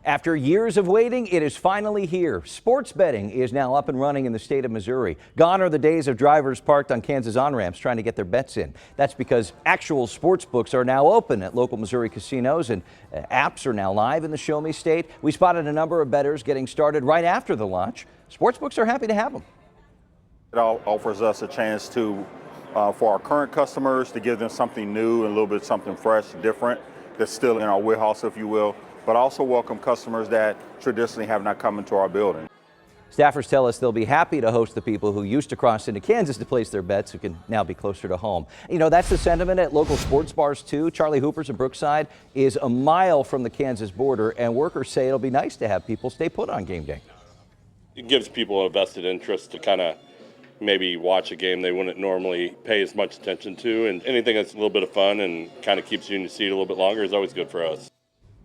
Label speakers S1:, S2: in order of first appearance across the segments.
S1: After years of waiting, it is finally here. Sports betting is now up and running in the state of Missouri. Gone are the days of drivers parked on Kansas on-ramps trying to get their bets in. That's because actual sports books are now open at local Missouri casinos, and apps are now live in the Show Me state. We spotted a number of bettors getting started right after the launch. Sports books are happy to have them.
S2: It offers us a chance to, for our current customers, to give them something new and a little bit something fresh, different, that's still in our wheelhouse, if you will, but also welcome customers that traditionally have not come into our building.
S1: Staffers tell us they'll be happy to host the people who used to cross into Kansas to place their bets, who can now be closer to home. You know, that's the sentiment at local sports bars too. Charlie Hooper's in Brookside is a mile from the Kansas border, and workers say it'll be nice to have people stay put on game day.
S3: It gives people a vested interest to kind of maybe watch a game they wouldn't normally pay as much attention to, and anything that's a little bit of fun and kind of keeps you in your seat a little bit longer is always good for us.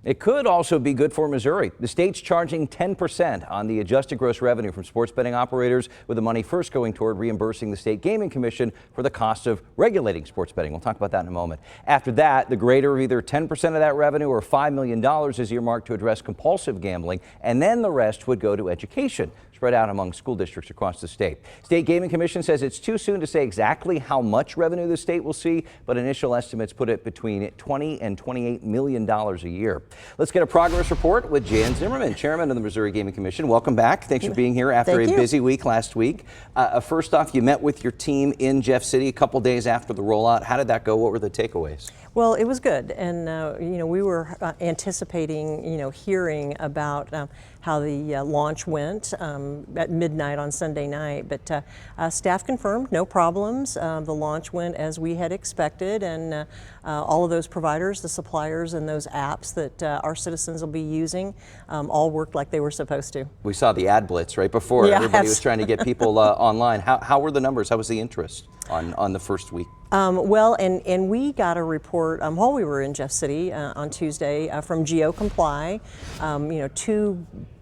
S1: It could also be good for Missouri. The state's charging 10% on the adjusted gross revenue from sports betting operators, with the money first going toward reimbursing the State Gaming Commission for the cost of regulating sports betting. We'll talk about that in a moment. After that, the greater of either 10% of that revenue or $5 million is earmarked to address compulsive gambling, and then the rest would go to education, spread out among school districts across the state. State Gaming Commission says it's too soon to say exactly how much revenue the state will see, but initial estimates put it between $20 and $28 million a year. Let's get a progress report with Jan Zimmerman, chairman of the Missouri Gaming Commission. Welcome back. Thanks for being here after a busy week last week. First off, you met with your team in Jeff City a couple days after the rollout. How did that go? What were the takeaways?
S4: Well, it was good, and we were anticipating, hearing about how the launch went at midnight on Sunday night. But staff confirmed no problems. The launch went as we had expected, and all of those providers, the suppliers, and those apps that our citizens will be using all worked like they were supposed to.
S1: We saw the ad blitz right before.
S4: Yeah,
S1: everybody was trying to get people online. How were the numbers? How was the interest on the first week?
S4: Well, and we got a report while we were in Jeff City on Tuesday from GeoComply.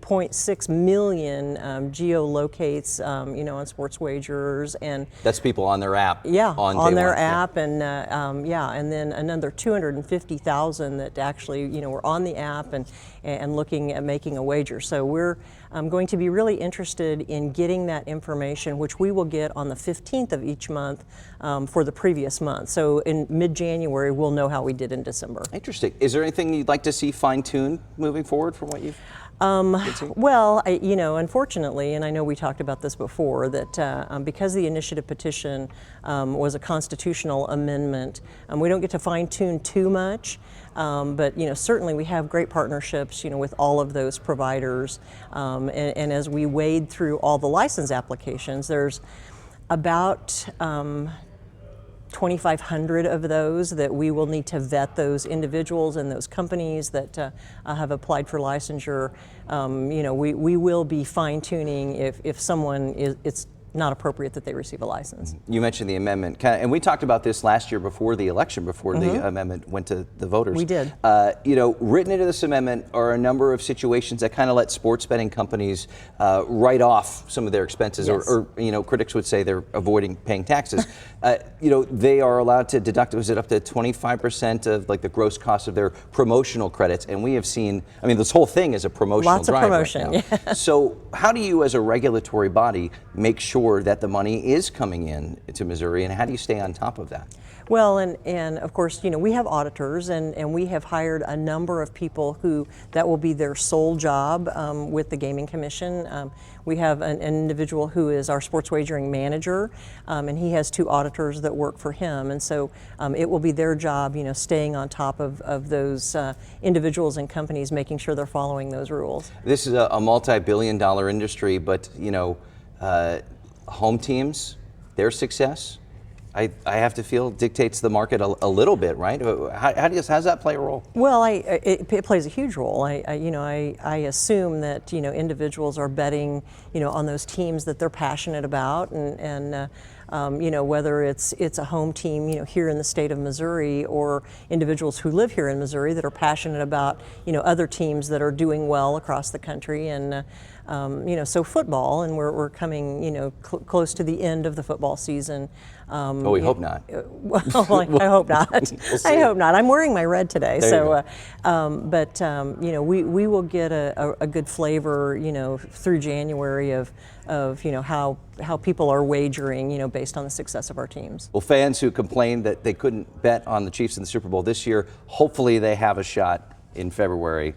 S4: 2.6 million geolocates, on sports wagers, and
S1: that's people on their app.
S4: Yeah, on their
S1: one.
S4: app, and and then another 250,000 that actually were on the app and looking at making a wager. So we're going to be really interested in getting that information, which we will get on the 15th of each month for the previous month. So in mid-January, we'll know how we did in December.
S1: Interesting. Is there anything you'd like to see fine-tuned moving forward from what you've?
S4: Well, unfortunately, and I know we talked about this before, that because the initiative petition was a constitutional amendment, we don't get to fine-tune too much. But certainly we have great partnerships, with all of those providers. And as we wade through all the license applications, there's about 2,500 of those that we will need to vet those individuals and those companies that have applied for licensure. We will be fine-tuning if someone it's not appropriate that they receive a license.
S1: You mentioned the amendment, and we talked about this last year before the election, before the amendment went to the voters.
S4: We did.
S1: Written into this amendment are a number of situations that kind of let sports betting companies write off some of their expenses,
S4: yes.
S1: or critics would say they're avoiding paying taxes. They are allowed to deduct, was it up to 25% of like the gross cost of their promotional credits? And we have seen, this whole thing is a promotional
S4: Lots of
S1: drive
S4: promotion,
S1: right now.
S4: yeah.
S1: So how do you, as a regulatory body, make sure that the money is coming in to Missouri, and how do you stay on top of that?
S4: Well, and of course, we have auditors, and we have hired a number of people who that will be their sole job with the Gaming Commission. We have an individual who is our sports wagering manager, and he has 2 auditors that work for him, and so it will be their job, staying on top of those individuals and companies, making sure they're following those rules.
S1: This is a multi-billion-dollar industry, but home teams, their success, I have to feel dictates the market a little bit, right? How does that play a role?
S4: Well, it plays a huge role. I assume that individuals are betting on those teams that they're passionate about, and whether it's a home team here in the state of Missouri, or individuals who live here in Missouri that are passionate about other teams that are doing well across the country, and so football, and we're coming close to the end of the football season.
S1: Oh, we hope not.
S4: Well, I hope not.
S1: see.
S4: I hope not. I'm wearing my red today,
S1: There you
S4: so but you know, we will get a good flavor, you know, through January of you know how people are wagering, you know, based on the success of our teams.
S1: Well, fans who complained that they couldn't bet on the Chiefs in the Super Bowl this year, hopefully they have a shot in February.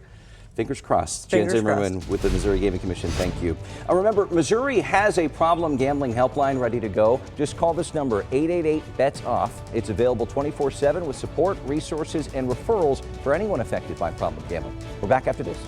S1: Fingers crossed. Jan
S4: Fingers
S1: Zimmerman
S4: crossed.
S1: with the Missouri Gaming Commission, thank you. Remember, Missouri has a problem gambling helpline ready to go. Just call this number, 888-BETS-OFF. It's available 24/7 with support, resources, and referrals for anyone affected by problem gambling. We're back after this.